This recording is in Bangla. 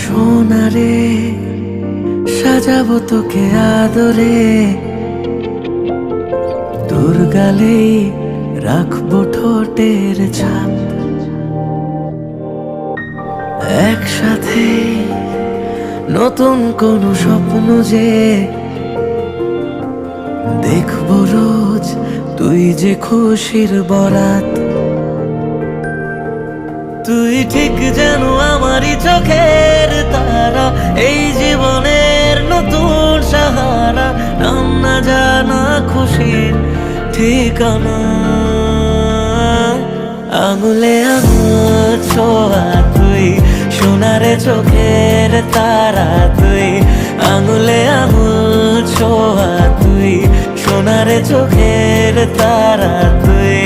সোনারে সাজাবো তোকে আদরে, তোর গালে রাখবো ঠোঁটের ছাপ। একসাথে নতুন কোনো স্বপ্ন যে দেখবো রোজ, তুই যে খুশির বরাত। তুই ঠিক যেন আমারই চোখের তারা, এই জীবনের নতুন সাহারা, নাম না জানা খুশির ঠিকানা। আঙুলে আঙুল ছোঁয়া তুই, সোনারে চোখের তারা তুই। আঙুলে আঙুল ছোঁয়া তুই, সোনারে চোখের তারা তুই।